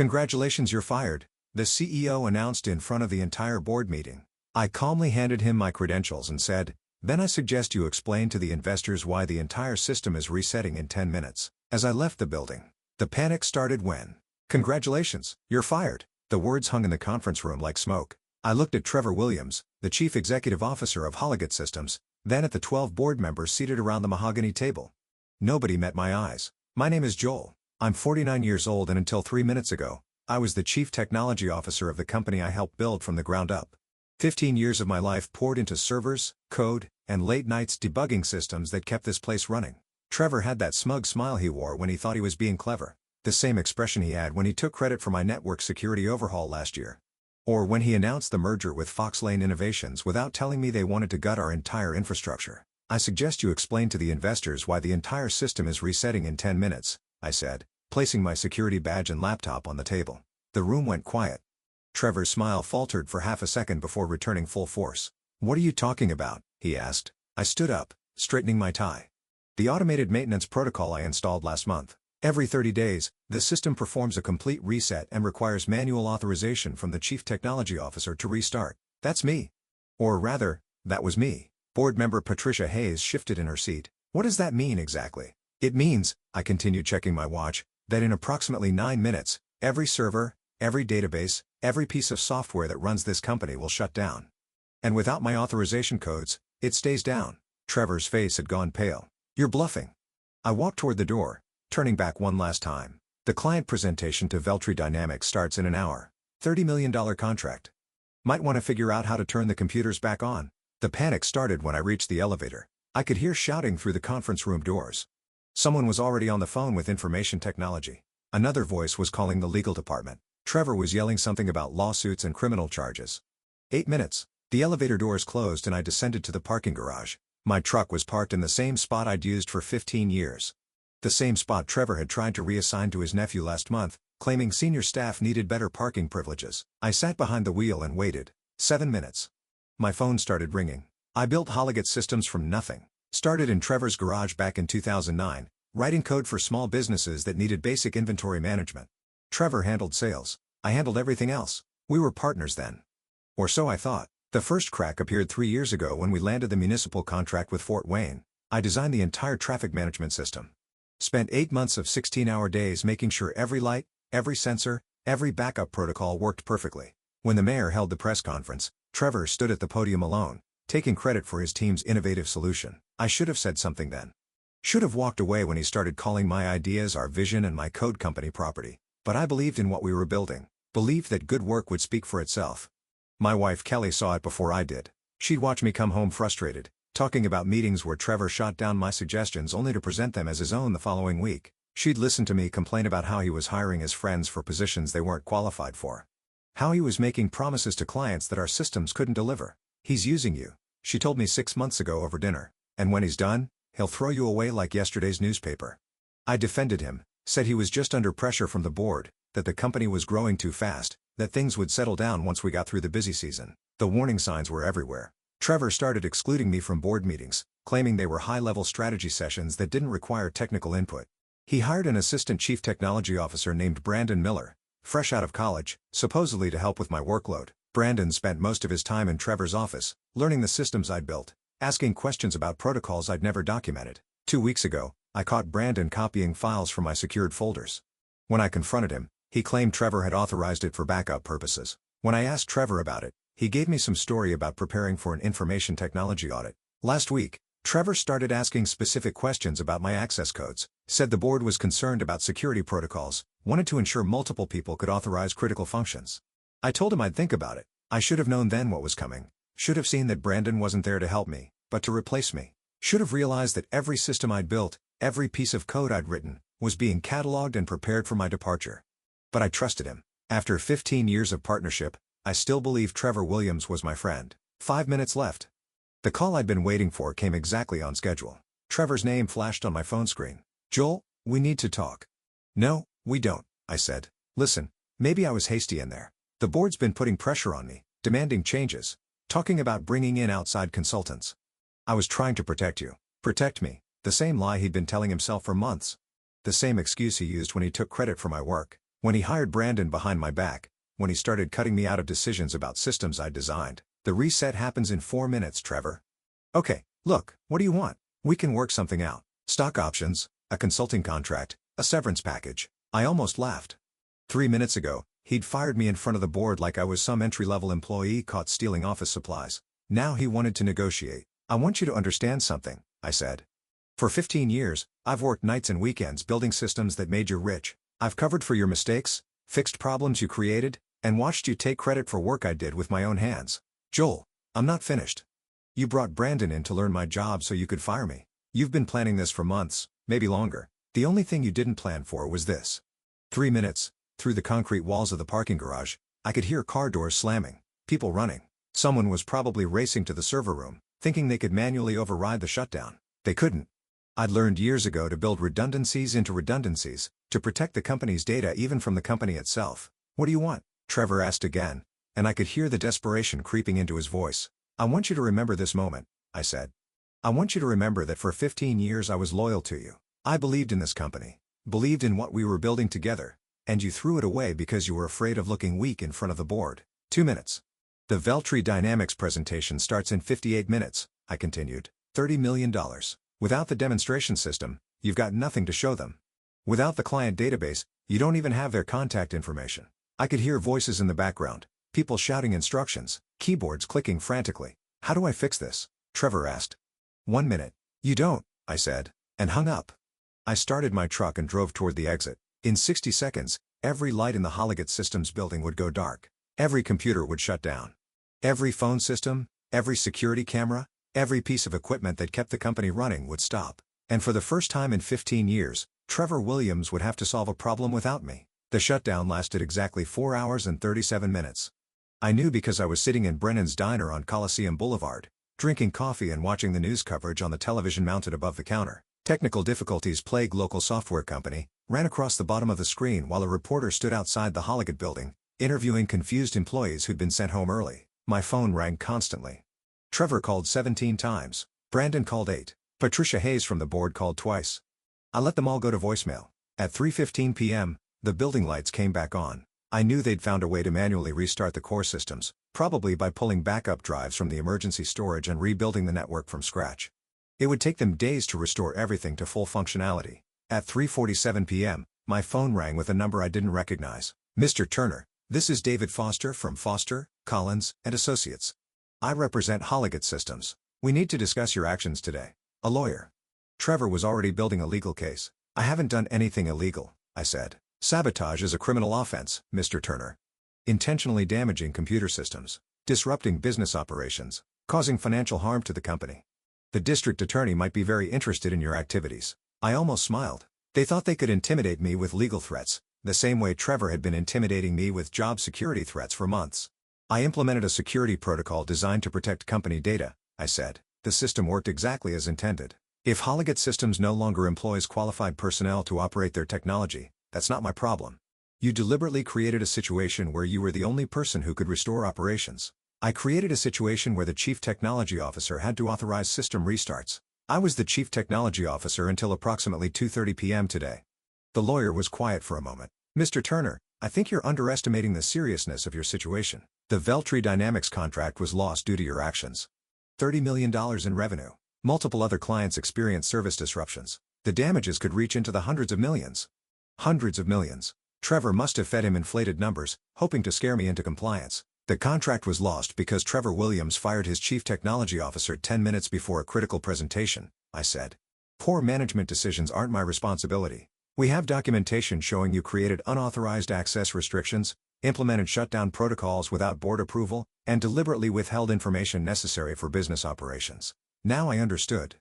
Congratulations, you're fired, the CEO announced in front of the entire board meeting. I calmly handed him my credentials and said, "Then I suggest you explain to the investors why the entire system is resetting in 10 minutes. As I left the building, the panic started when, "Congratulations, you're fired." The words hung in the conference room like smoke. I looked at Trevor Williams, the Chief Executive Officer of Hologet Systems, then at the 12 board members seated around the mahogany table. Nobody met my eyes. "My name is Joel. I'm 49 years old and until 3 minutes ago, I was the Chief Technology Officer of the company I helped build from the ground up. 15 years of my life poured into servers, code, and late nights debugging systems that kept this place running." Trevor had that smug smile he wore when he thought he was being clever. The same expression he had when he took credit for my network security overhaul last year. Or when he announced the merger with Foxlane Innovations without telling me they wanted to gut our entire infrastructure. "I suggest you explain to the investors why the entire system is resetting in 10 minutes, I said, placing my security badge and laptop on the table. The room went quiet. Trevor's smile faltered for half a second before returning full force. "What are you talking about?" he asked. I stood up, straightening my tie. "The automated maintenance protocol I installed last month. Every 30 days, the system performs a complete reset and requires manual authorization from the Chief Technology Officer to restart. That's me. Or rather, that was me." Board member Patricia Hayes shifted in her seat. "What does that mean exactly?" "It means," I continued checking my watch, "that in approximately 9 minutes, every server, every database, every piece of software that runs this company will shut down. And without my authorization codes, it stays down." Trevor's face had gone pale. "You're bluffing." I walked toward the door, turning back one last time. "The client presentation to Veltri Dynamics starts in an hour. $30 million contract. Might want to figure out how to turn the computers back on." The panic started when I reached the elevator. I could hear shouting through the conference room doors. Someone was already on the phone with information technology. Another voice was calling the legal department. Trevor was yelling something about lawsuits and criminal charges. 8 minutes. The elevator doors closed and I descended to the parking garage. My truck was parked in the same spot I'd used for 15 years. The same spot Trevor had tried to reassign to his nephew last month, claiming senior staff needed better parking privileges. I sat behind the wheel and waited. 7 minutes. My phone started ringing. I built Hologet Systems from nothing. Started in Trevor's garage back in 2009, writing code for small businesses that needed basic inventory management. Trevor handled sales. I handled everything else. We were partners then. Or so I thought. The first crack appeared 3 years ago when we landed the municipal contract with Fort Wayne. I designed the entire traffic management system. Spent 8 months of 16-hour days making sure every light, every sensor, every backup protocol worked perfectly. When the mayor held the press conference, Trevor stood at the podium alone, taking credit for his team's innovative solution. I should have said something then. Should have walked away when he started calling my ideas our vision and my code company property. But I believed in what we were building. Believed that good work would speak for itself. My wife Kelly saw it before I did. She'd watch me come home frustrated, talking about meetings where Trevor shot down my suggestions only to present them as his own the following week. She'd listen to me complain about how he was hiring his friends for positions they weren't qualified for. How he was making promises to clients that our systems couldn't deliver. "He's using you," she told me 6 months ago over dinner. "And when he's done, he'll throw you away like yesterday's newspaper." I defended him, said he was just under pressure from the board, that the company was growing too fast, that things would settle down once we got through the busy season. The warning signs were everywhere. Trevor started excluding me from board meetings, claiming they were high-level strategy sessions that didn't require technical input. He hired an assistant chief technology officer named Brandon Miller, fresh out of college, supposedly to help with my workload. Brandon spent most of his time in Trevor's office, learning the systems I'd built, asking questions about protocols I'd never documented. 2 weeks ago, I caught Brandon copying files from my secured folders. When I confronted him, he claimed Trevor had authorized it for backup purposes. When I asked Trevor about it, he gave me some story about preparing for an information technology audit. Last week, Trevor started asking specific questions about my access codes, said the board was concerned about security protocols, wanted to ensure multiple people could authorize critical functions. I told him I'd think about it. I should have known then what was coming. Should have seen that Brandon wasn't there to help me, but to replace me. Should have realized that every system I'd built, every piece of code I'd written, was being cataloged and prepared for my departure. But I trusted him. After 15 years of partnership, I still believe Trevor Williams was my friend. 5 minutes left. The call I'd been waiting for came exactly on schedule. Trevor's name flashed on my phone screen. "Joel, we need to talk." "No, we don't," I said. "Listen, maybe I was hasty in there. The board's been putting pressure on me, demanding changes, talking about bringing in outside consultants. I was trying to protect you." Protect me. The same lie he'd been telling himself for months. The same excuse he used when he took credit for my work. When he hired Brandon behind my back, when he started cutting me out of decisions about systems I'd designed. The reset happens in 4 minutes, Trevor. Okay, look, what do you want? We can work something out. Stock options, a consulting contract, a severance package. I almost laughed. 3 minutes ago, he'd fired me in front of the board like I was some entry-level employee caught stealing office supplies. Now he wanted to negotiate. I want you to understand something, I said. For 15 years, I've worked nights and weekends building systems that made you rich. I've covered for your mistakes, fixed problems you created, and watched you take credit for work I did with my own hands. Joel, I'm not finished. You brought Brandon in to learn my job so you could fire me. You've been planning this for months, maybe longer. The only thing you didn't plan for was this. 3 minutes, through the concrete walls of the parking garage, I could hear car doors slamming, people running. Someone was probably racing to the server room, thinking they could manually override the shutdown. They couldn't. I'd learned years ago to build redundancies into redundancies, to protect the company's data even from the company itself. What do you want? Trevor asked again, and I could hear the desperation creeping into his voice. I want you to remember this moment, I said. I want you to remember that for 15 years I was loyal to you. I believed in this company, believed in what we were building together, and you threw it away because you were afraid of looking weak in front of the board. 2 minutes. The Veltri Dynamics presentation starts in 58 minutes, I continued. $30 million. Without the demonstration system, you've got nothing to show them. Without the client database, you don't even have their contact information. I could hear voices in the background, people shouting instructions, keyboards clicking frantically. How do I fix this? Trevor asked. 1 minute. You don't, I said, and hung up. I started my truck and drove toward the exit. In 60 seconds, every light in the Holliget Systems building would go dark. Every computer would shut down. Every phone system, every security camera, every piece of equipment that kept the company running would stop. And for the first time in 15 years, Trevor Williams would have to solve a problem without me. The shutdown lasted exactly 4 hours and 37 minutes. I knew because I was sitting in Brennan's Diner on Coliseum Boulevard, drinking coffee and watching the news coverage on the television mounted above the counter. Technical difficulties plagued local software company, ran across the bottom of the screen while a reporter stood outside the Holliget building, interviewing confused employees who'd been sent home early. My phone rang constantly. Trevor called 17 times. Brandon called 8. Patricia Hayes from the board called twice. I let them all go to voicemail. At 3:15 p.m., the building lights came back on. I knew they'd found a way to manually restart the core systems, probably by pulling backup drives from the emergency storage and rebuilding the network from scratch. It would take them days to restore everything to full functionality. At 3:47 p.m., my phone rang with a number I didn't recognize. Mr. Turner, this is David Foster from Foster, Collins, and Associates. I represent Holliget Systems. We need to discuss your actions today. A lawyer. Trevor was already building a legal case. I haven't done anything illegal, I said. Sabotage is a criminal offense, Mr. Turner. Intentionally damaging computer systems, disrupting business operations, causing financial harm to the company. The district attorney might be very interested in your activities. I almost smiled. They thought they could intimidate me with legal threats, the same way Trevor had been intimidating me with job security threats for months. I implemented a security protocol designed to protect company data, I said. The system worked exactly as intended. If Holliget Systems no longer employs qualified personnel to operate their technology, that's not my problem. You deliberately created a situation where you were the only person who could restore operations. I created a situation where the Chief Technology Officer had to authorize system restarts. I was the Chief Technology Officer until approximately 2:30 p.m. today. The lawyer was quiet for a moment. Mr. Turner, I think you're underestimating the seriousness of your situation. The Veltri Dynamics contract was lost due to your actions. $30 million in revenue. Multiple other clients experienced service disruptions. The damages could reach into the hundreds of millions. Hundreds of millions. Trevor must have fed him inflated numbers, hoping to scare me into compliance. The contract was lost because Trevor Williams fired his Chief Technology Officer 10 minutes before a critical presentation, I said. Poor management decisions aren't my responsibility. We have documentation showing you created unauthorized access restrictions, implemented shutdown protocols without board approval, and deliberately withheld information necessary for business operations. Now I understood.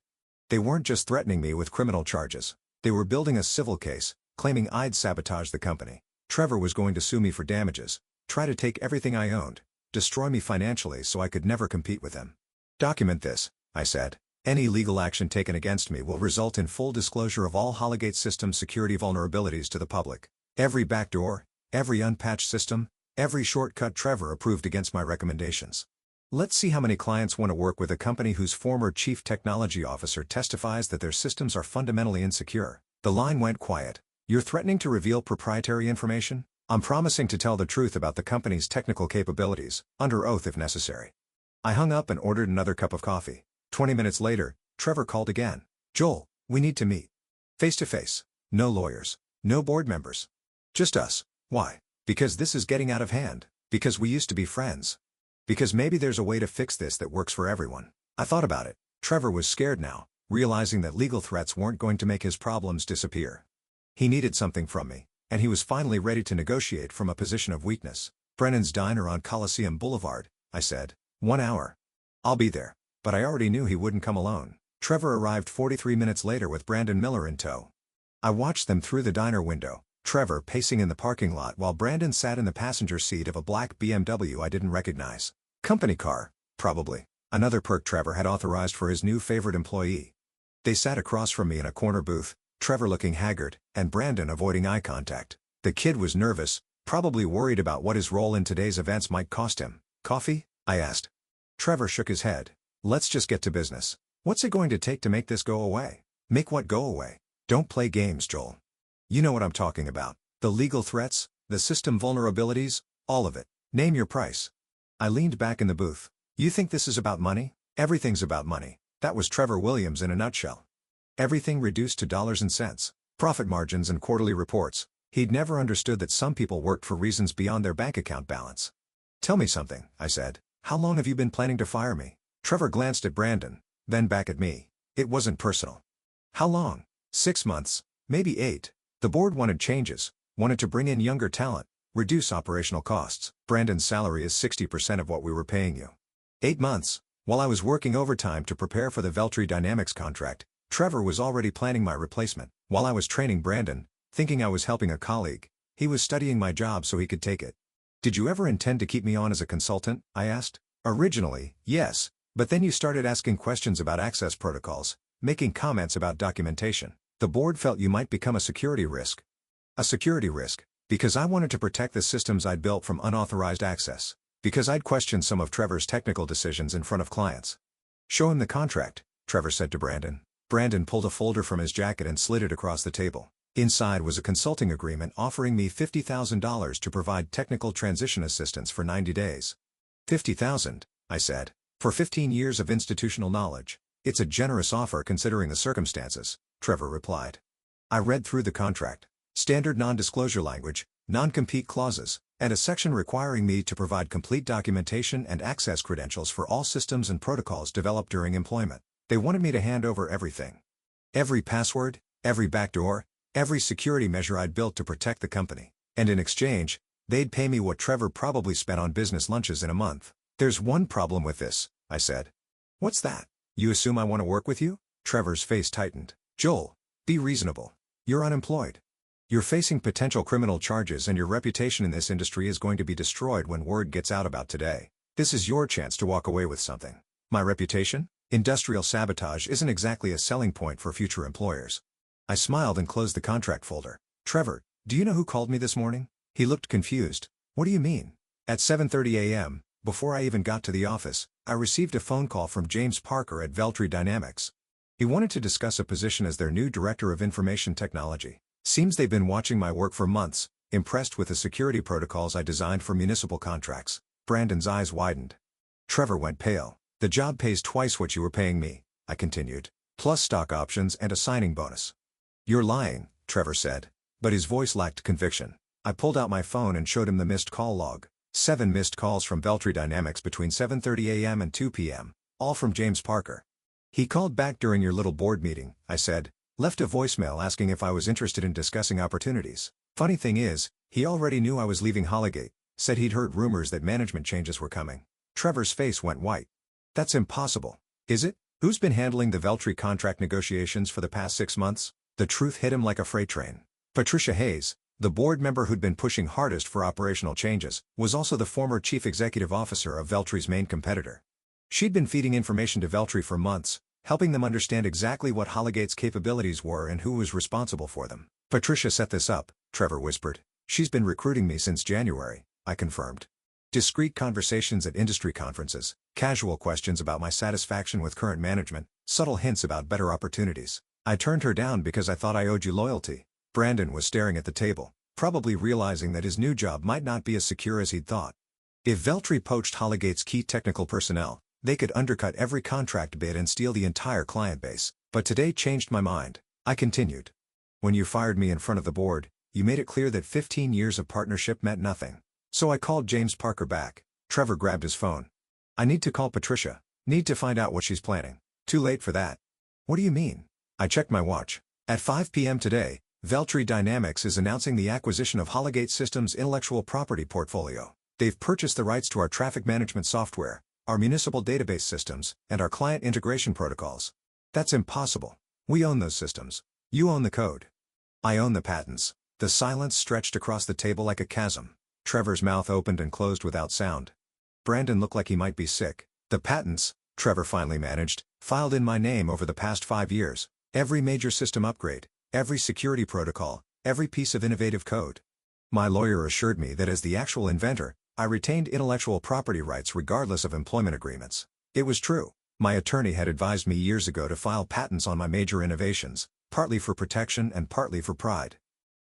They weren't just threatening me with criminal charges. They were building a civil case, claiming I'd sabotaged the company. Trevor was going to sue me for damages, try to take everything I owned, destroy me financially so I could never compete with him. Document this, I said. Any legal action taken against me will result in full disclosure of all Holliget Systems security vulnerabilities to the public. Every backdoor, every unpatched system, every shortcut Trevor approved against my recommendations. Let's see how many clients want to work with a company whose former Chief Technology Officer testifies that their systems are fundamentally insecure. The line went quiet. You're threatening to reveal proprietary information? I'm promising to tell the truth about the company's technical capabilities, under oath if necessary. I hung up and ordered another cup of coffee. 20 minutes later, Trevor called again. Joel, we need to meet. Face to face. No lawyers. No board members. Just us. Why? Because this is getting out of hand. Because we used to be friends. Because maybe there's a way to fix this that works for everyone. I thought about it. Trevor was scared now, realizing that legal threats weren't going to make his problems disappear. He needed something from me, and he was finally ready to negotiate from a position of weakness. Brennan's Diner on Coliseum Boulevard, I said. 1 hour. I'll be there. But I already knew he wouldn't come alone. Trevor arrived 43 minutes later with Brandon Miller in tow. I watched them through the diner window, Trevor pacing in the parking lot while Brandon sat in the passenger seat of a black BMW I didn't recognize. Company car, probably. Another perk Trevor had authorized for his new favorite employee. They sat across from me in a corner booth, Trevor looking haggard, and Brandon avoiding eye contact. The kid was nervous, probably worried about what his role in today's events might cost him. Coffee? I asked. Trevor shook his head. Let's just get to business. What's it going to take to make this go away? Make what go away? Don't play games, Joel. You know what I'm talking about. The legal threats, the system vulnerabilities, all of it. Name your price. I leaned back in the booth. You think this is about money? Everything's about money. That was Trevor Williams in a nutshell. Everything reduced to dollars and cents. Profit margins and quarterly reports. He'd never understood that some people worked for reasons beyond their bank account balance. Tell me something, I said. How long have you been planning to fire me? Trevor glanced at Brandon, then back at me. It wasn't personal. How long? 6 months, maybe 8. The board wanted changes, wanted to bring in younger talent, reduce operational costs. Brandon's salary is 60% of what we were paying you. 8 months. While I was working overtime to prepare for the Veltri Dynamics contract, Trevor was already planning my replacement. While I was training Brandon, thinking I was helping a colleague, he was studying my job so he could take it. Did you ever intend to keep me on as a consultant? I asked. Originally, yes, but then you started asking questions about access protocols, making comments about documentation. The board felt you might become a security risk. A security risk, because I wanted to protect the systems I'd built from unauthorized access. Because I'd questioned some of Trevor's technical decisions in front of clients. Show him the contract, Trevor said to Brandon. Brandon pulled a folder from his jacket and slid it across the table. Inside was a consulting agreement offering me $50,000 to provide technical transition assistance for 90 days. $50,000, I said. For 15 years of institutional knowledge. It's a generous offer considering the circumstances, Trevor replied. I read through the contract. Standard non-disclosure language, non-compete clauses, and a section requiring me to provide complete documentation and access credentials for all systems and protocols developed during employment. They wanted me to hand over everything. Every password, every backdoor, every security measure I'd built to protect the company. And in exchange, they'd pay me what Trevor probably spent on business lunches in a month. There's one problem with this, I said. What's that? You assume I want to work with you? Trevor's face tightened. Joel, be reasonable. You're unemployed. You're facing potential criminal charges and your reputation in this industry is going to be destroyed when word gets out about today. This is your chance to walk away with something. My reputation? Industrial sabotage isn't exactly a selling point for future employers. I smiled and closed the contract folder. Trevor, do you know who called me this morning? He looked confused. What do you mean? At 7:30 a.m., before I even got to the office, I received a phone call from James Parker at Veltri Dynamics. He wanted to discuss a position as their new Director of Information Technology. Seems they've been watching my work for months, impressed with the security protocols I designed for municipal contracts. Brandon's eyes widened. Trevor went pale. The job pays twice what you were paying me, I continued, plus stock options and a signing bonus. You're lying, Trevor said, but his voice lacked conviction. I pulled out my phone and showed him the missed call log. 7 missed calls from Veltri Dynamics between 7:30 a.m. and 2 p.m., all from James Parker. He called back during your little board meeting, I said, left a voicemail asking if I was interested in discussing opportunities. Funny thing is, he already knew I was leaving Hollygate, said he'd heard rumors that management changes were coming. Trevor's face went white. That's impossible. Is it? Who's been handling the Veltri contract negotiations for the past 6 months? The truth hit him like a freight train. Patricia Hayes, the board member who'd been pushing hardest for operational changes, was also the former chief executive officer of Veltri's main competitor. She'd been feeding information to Veltri for months, helping them understand exactly what Hollygate's capabilities were and who was responsible for them. Patricia set this up, Trevor whispered. She's been recruiting me since January, I confirmed. Discreet conversations at industry conferences, casual questions about my satisfaction with current management, subtle hints about better opportunities. I turned her down because I thought I owed you loyalty. Brandon was staring at the table. probably realizing that his new job might not be as secure as he'd thought. If Veltri poached Holigate's key technical personnel, they could undercut every contract bid and steal the entire client base. But today changed my mind. I continued. When you fired me in front of the board, you made it clear that 15 years of partnership meant nothing. So I called James Parker back. Trevor grabbed his phone. I need to call Patricia. Need to find out what she's planning. Too late for that. What do you mean? I checked my watch. At 5 p.m. today, Veltri Dynamics is announcing the acquisition of Holligate Systems' intellectual property portfolio. They've purchased the rights to our traffic management software, our municipal database systems, and our client integration protocols. That's impossible. We own those systems. You own the code. I own the patents. The silence stretched across the table like a chasm. Trevor's mouth opened and closed without sound. Brandon looked like he might be sick. The patents, Trevor finally managed, filed in my name over the past 5 years. Every major system upgrade, every security protocol, every piece of innovative code. My lawyer assured me that as the actual inventor, I retained intellectual property rights regardless of employment agreements. It was true. My attorney had advised me years ago to file patents on my major innovations, partly for protection and partly for pride.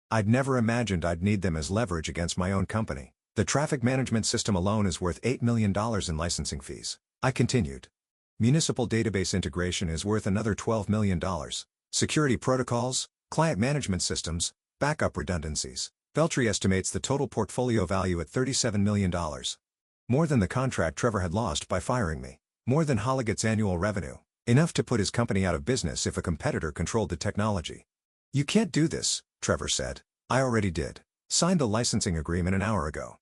I'd never imagined I'd need them as leverage against my own company. The traffic management system alone is worth $8 million in licensing fees. I continued. Municipal database integration is worth another $12 million. Security protocols, client management systems, backup redundancies. Veltri estimates the total portfolio value at $37 million. More than the contract Trevor had lost by firing me. More than Holligate's annual revenue. Enough to put his company out of business if a competitor controlled the technology. You can't do this, Trevor said. I already did. Signed the licensing agreement an hour ago.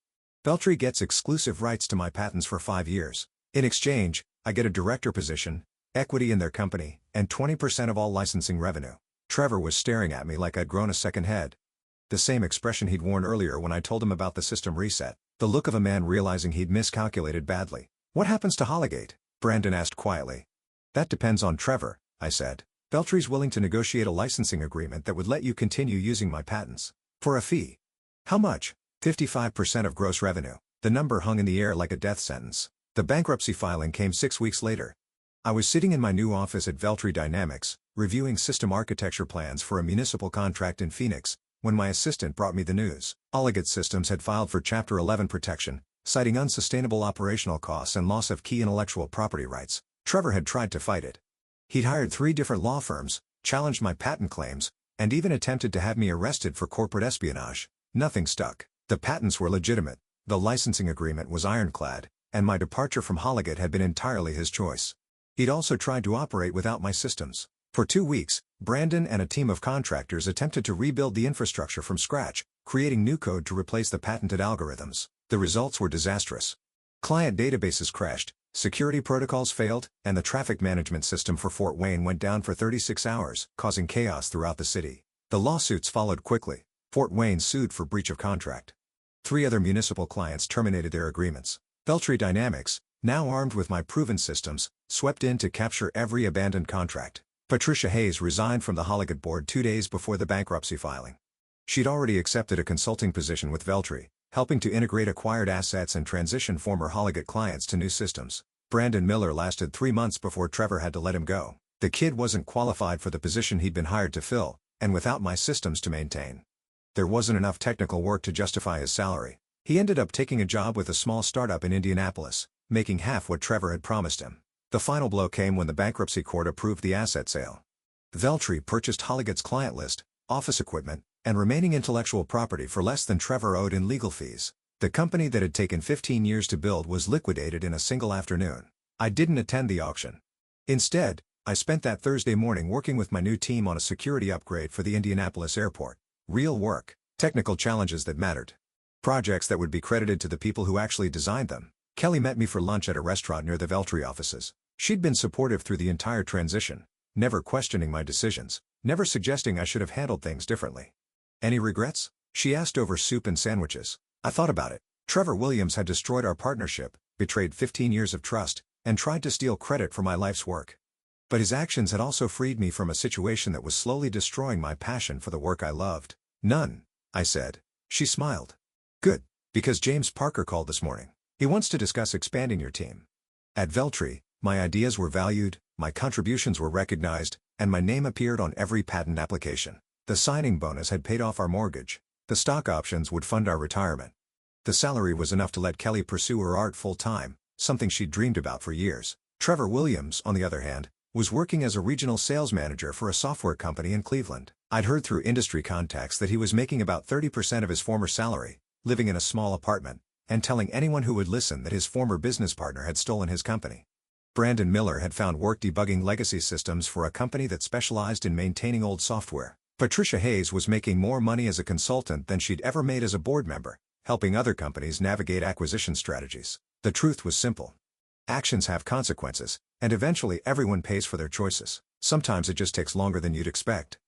Veltri gets exclusive rights to my patents for 5 years. In exchange, I get a director position, equity in their company, and 20% of all licensing revenue. Trevor was staring at me like I'd grown a second head. The same expression he'd worn earlier when I told him about the system reset. The look of a man realizing he'd miscalculated badly. What happens to Holligate? Brandon asked quietly. That depends on Trevor, I said. Veltri's willing to negotiate a licensing agreement that would let you continue using my patents. For a fee. How much? 55% of gross revenue. The number hung in the air like a death sentence. The bankruptcy filing came 6 weeks later. I was sitting in my new office at Veltri Dynamics, reviewing system architecture plans for a municipal contract in Phoenix, when my assistant brought me the news. Holligate Systems had filed for Chapter 11 protection, citing unsustainable operational costs and loss of key intellectual property rights. Trevor had tried to fight it. He'd hired 3 different law firms, challenged my patent claims, and even attempted to have me arrested for corporate espionage. Nothing stuck. The patents were legitimate, the licensing agreement was ironclad, and my departure from Holligate had been entirely his choice. He'd also tried to operate without my systems. For 2 weeks, Brandon and a team of contractors attempted to rebuild the infrastructure from scratch, creating new code to replace the patented algorithms. The results were disastrous. Client databases crashed, security protocols failed, and the traffic management system for Fort Wayne went down for 36 hours, causing chaos throughout the city. The lawsuits followed quickly. Fort Wayne sued for breach of contract. 3 other municipal clients terminated their agreements. Veltri Dynamics, now armed with my proven systems, swept in to capture every abandoned contract. Patricia Hayes resigned from the Holligate board 2 days before the bankruptcy filing. She'd already accepted a consulting position with Veltri, helping to integrate acquired assets and transition former Holligate clients to new systems. Brandon Miller lasted 3 months before Trevor had to let him go. The kid wasn't qualified for the position he'd been hired to fill, and without my systems to maintain. There wasn't enough technical work to justify his salary. He ended up taking a job with a small startup in Indianapolis, making half what Trevor had promised him. The final blow came when the bankruptcy court approved the asset sale. Veltri purchased Holligate's client list, office equipment, and remaining intellectual property for less than Trevor owed in legal fees. The company that had taken 15 years to build was liquidated in a single afternoon. I didn't attend the auction. Instead, I spent that Thursday morning working with my new team on a security upgrade for the Indianapolis airport. Real work, technical challenges that mattered. Projects that would be credited to the people who actually designed them. Kelly met me for lunch at a restaurant near the Veltri offices. She'd been supportive through the entire transition, never questioning my decisions, never suggesting I should have handled things differently. Any regrets? She asked over soup and sandwiches. I thought about it. Trevor Williams had destroyed our partnership, betrayed 15 years of trust, and tried to steal credit for my life's work. But his actions had also freed me from a situation that was slowly destroying my passion for the work I loved. None, I said. She smiled. Good, because James Parker called this morning. He wants to discuss expanding your team. At Veltri, my ideas were valued, my contributions were recognized, and my name appeared on every patent application. The signing bonus had paid off our mortgage. The stock options would fund our retirement. The salary was enough to let Kelly pursue her art full-time, something she'd dreamed about for years. Trevor Williams, on the other hand, was working as a regional sales manager for a software company in Cleveland. I'd heard through industry contacts that he was making about 30% of his former salary, living in a small apartment, and telling anyone who would listen that his former business partner had stolen his company. Brandon Miller had found work debugging legacy systems for a company that specialized in maintaining old software. Patricia Hayes was making more money as a consultant than she'd ever made as a board member, helping other companies navigate acquisition strategies. The truth was simple. Actions have consequences, and eventually everyone pays for their choices. Sometimes it just takes longer than you'd expect.